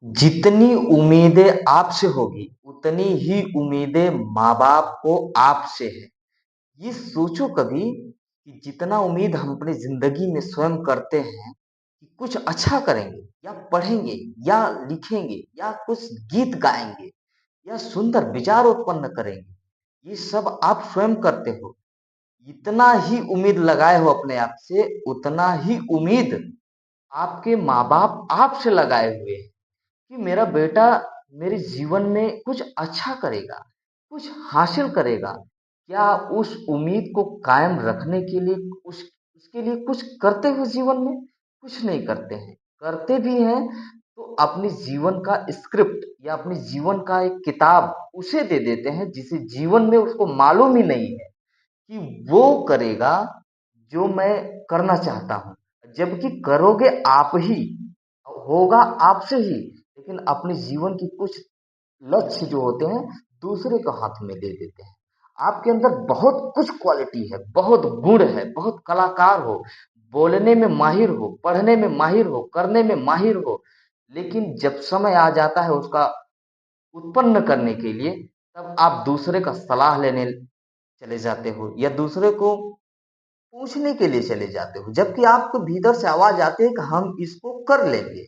जितनी उम्मीदें आपसे होगी, उतनी ही उम्मीदें माँ-बाप को आपसे है। ये सोचो कभी कि जितना उम्मीद हम अपनी ज़िंदगी में स्वयं करते हैं कि कुछ अच्छा करेंगे या पढ़ेंगे या लिखेंगे या कुछ गीत गाएँगे या सुंदर विचार उत्पन्न करेंगे, ये सब आप स्वयं करते हो। इतना ही उम्मीद लगाए हो अपने आप से, उतना ही उम्मीद आपके माँ-बाप आपसे लगाए हुए हैं। कि मेरा बेटा मेरे जीवन में कुछ अच्छा करेगा, कुछ हासिल करेगा। क्या उस उम्मीद को कायम रखने के लिए उसके लिए कुछ करते हो जीवन में? कुछ नहीं करते हैं। करते भी हैं तो अपने जीवन का स्क्रिप्ट या अपने जीवन का एक किताब उसे दे देते हैं जिसे जीवन में उसको मालूम ही नहीं है कि वो करेगा जो मैं करना चाहता हूँ। जबकि करोगे आप ही, होगा आपसे ही, लेकिन अपने जीवन की कुछ लक्ष्य जो होते हैं दूसरे को हाथ में दे देते हैं। आपके अंदर बहुत कुछ क्वालिटी है, बहुत गुण है, बहुत कलाकार हो, बोलने में माहिर हो, पढ़ने में माहिर हो, करने में माहिर हो, लेकिन जब समय आ जाता है उसका उत्पन्न करने के लिए, तब आप दूसरे का सलाह लेने चले जाते हो या दूसरे को पूछने के लिए चले जाते हो, जबकि आपको भीतर से आवाज आती है कि हम इसको कर लेंगे।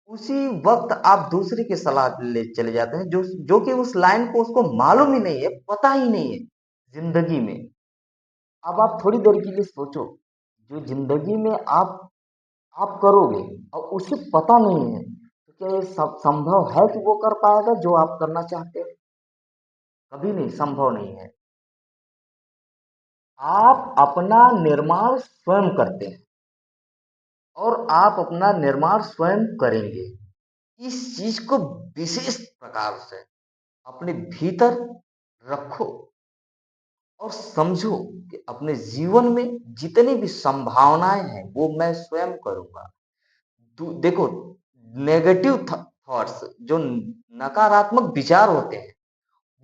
उसी वक्त आप दूसरे की सलाह ले चले जाते हैं जो कि उस लाइन को उसको मालूम ही नहीं है, पता ही नहीं है जिंदगी में। अब आप थोड़ी देर के लिए सोचो, जो जिंदगी में आप करोगे और उसे पता नहीं है, तो क्या ये सब संभव है कि वो कर पाएगा जो आप करना चाहते हो? कभी नहीं, संभव नहीं है। आप अपना निर्माण स्वयं करते हैं और आप अपना निर्माण स्वयं करेंगे। इस चीज को विशेष प्रकार से अपने भीतर रखो और समझो कि अपने जीवन में जितनी भी संभावनाएं हैं वो मैं स्वयं करूंगा। देखो, नेगेटिव थॉट्स, जो नकारात्मक विचार होते हैं,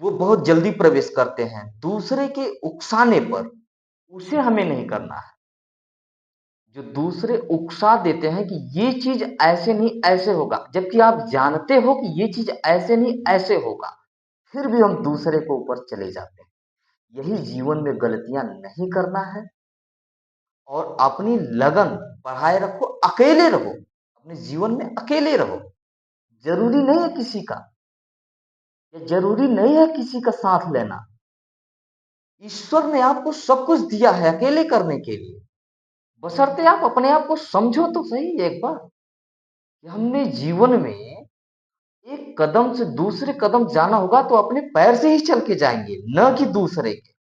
वो बहुत जल्दी प्रवेश करते हैं दूसरे के उकसाने पर। उसे हमें नहीं करना है। जो दूसरे उकसा देते हैं कि ये चीज ऐसे नहीं ऐसे होगा, जबकि आप जानते हो कि ये चीज ऐसे नहीं ऐसे होगा, फिर भी हम दूसरे को ऊपर चले जाते हैं। यही जीवन में गलतियां नहीं करना है और अपनी लगन बढ़ाए रखो, अकेले रहो, अपने जीवन में अकेले रहो। जरूरी नहीं है किसी का, या जरूरी नहीं है किसी का साथ लेना। ईश्वर ने आपको सब कुछ दिया है अकेले करने के लिए, बशर्ते आप अपने आप को समझो तो सही एक बार कि हमने जीवन में एक कदम से दूसरे कदम जाना होगा तो अपने पैर से ही चल के जाएंगे, न कि दूसरे के।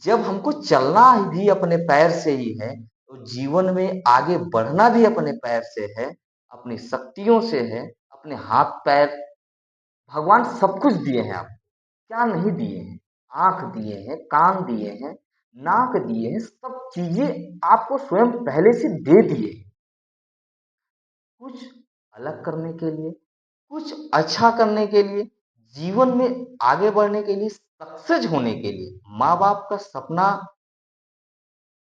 जब हमको चलना भी अपने पैर से ही है, तो जीवन में आगे बढ़ना भी अपने पैर से है, अपनी शक्तियों से है, अपने हाथ पैर। भगवान सब कुछ दिए हैं आपको, क्या नहीं दिए हैं? आंख दिए हैं, कान दिए हैं, नाक दिए हैं, सब चीजें आपको स्वयं पहले से दे दिए हैं। कुछ अलग करने के लिए, कुछ अच्छा करने के लिए, जीवन में आगे बढ़ने के लिए, सक्सेस होने के लिए, माँ बाप का सपना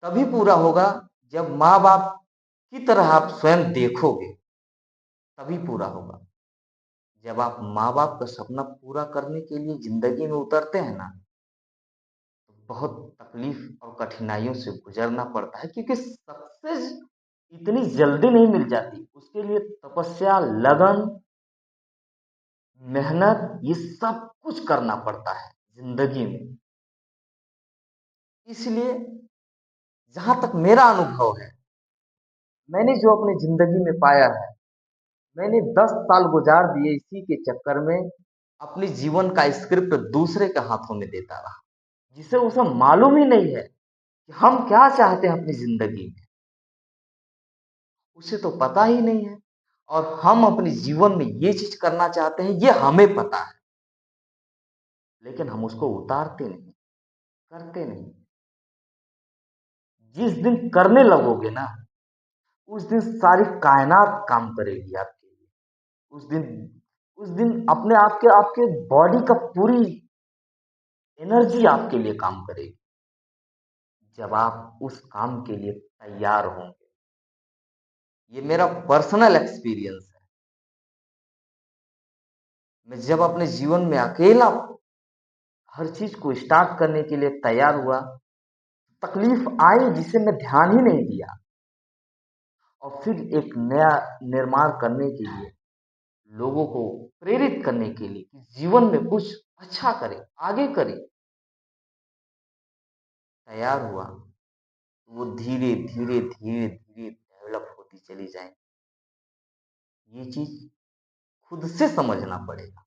तभी पूरा होगा जब माँ बाप की तरह आप स्वयं देखोगे, तभी पूरा होगा। जब आप माँ बाप का सपना पूरा करने के लिए जिंदगी में उतरते हैं ना, तो बहुत तकलीफ और कठिनाइयों से गुजरना पड़ता है, क्योंकि सक्सेस इतनी जल्दी नहीं मिल जाती। उसके लिए तपस्या, लगन, मेहनत, ये सब कुछ करना पड़ता है जिंदगी में। इसलिए जहां तक मेरा अनुभव है, मैंने जो अपनी जिंदगी में पाया है, मैंने 10 साल गुजार दिए इसी के चक्कर में, अपने जीवन का स्क्रिप्ट दूसरे के हाथों में देता रहा, जिसे उसे मालूम ही नहीं है कि हम क्या चाहते हैं अपनी जिंदगी में। उसे तो पता ही नहीं है। और हम अपने जीवन में ये चीज करना चाहते हैं, ये हमें पता है, लेकिन हम उसको उतारते नहीं, करते नहीं। जिस दिन करने लगोगे ना, उस दिन सारी कायनात काम करेगी आपके लिए। उस दिन अपने आपके बॉडी का पूरी एनर्जी आपके लिए काम करेगी, जब आप उस काम के लिए तैयार होंगे। ये मेरा पर्सनल एक्सपीरियंस है। मैं जब अपने जीवन में अकेला हर चीज को स्टार्ट करने के लिए तैयार हुआ, तकलीफ आई जिसे मैं ध्यान ही नहीं दिया, और फिर एक नया निर्माण करने के लिए, लोगों को प्रेरित करने के लिए कि जीवन में कुछ अच्छा करें, आगे करें, तैयार हुआ, तो वो धीरे धीरे धीरे धीरे डेवलप होती चली जाएंगी। ये चीज खुद से समझना पड़ेगा,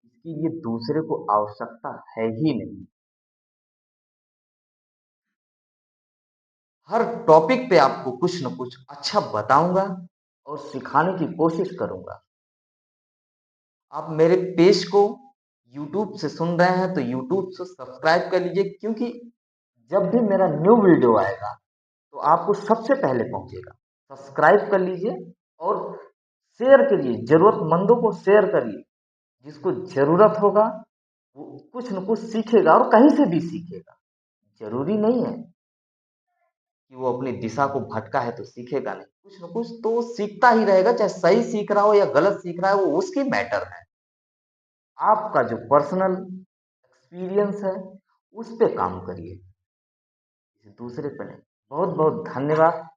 इसकी ये दूसरे को आवश्यकता है ही नहीं। हर टॉपिक पे आपको कुछ न कुछ अच्छा बताऊंगा और सिखाने की कोशिश करूंगा। आप मेरे पेज को यूट्यूब से सुन रहे हैं तो यूट्यूब से सब्सक्राइब कर लीजिए, क्योंकि जब भी मेरा न्यू वीडियो आएगा तो आपको सबसे पहले पहुंचेगा। सब्सक्राइब कर लीजिए और शेयर करिए, जरूरतमंदों को शेयर करिए। जिसको जरूरत होगा वो कुछ न कुछ सीखेगा, और कहीं से भी सीखेगा। जरूरी नहीं है कि वो अपनी दिशा को भटका है तो सीखेगा नहीं, कुछ न कुछ तो वो सीखता ही रहेगा, चाहे सही सीख रहा हो या गलत सीख रहा है, वो उसकी मैटर है। आपका जो पर्सनल एक्सपीरियंस है उस पे काम करिए, किसी दूसरे पे नहीं। बहुत बहुत धन्यवाद।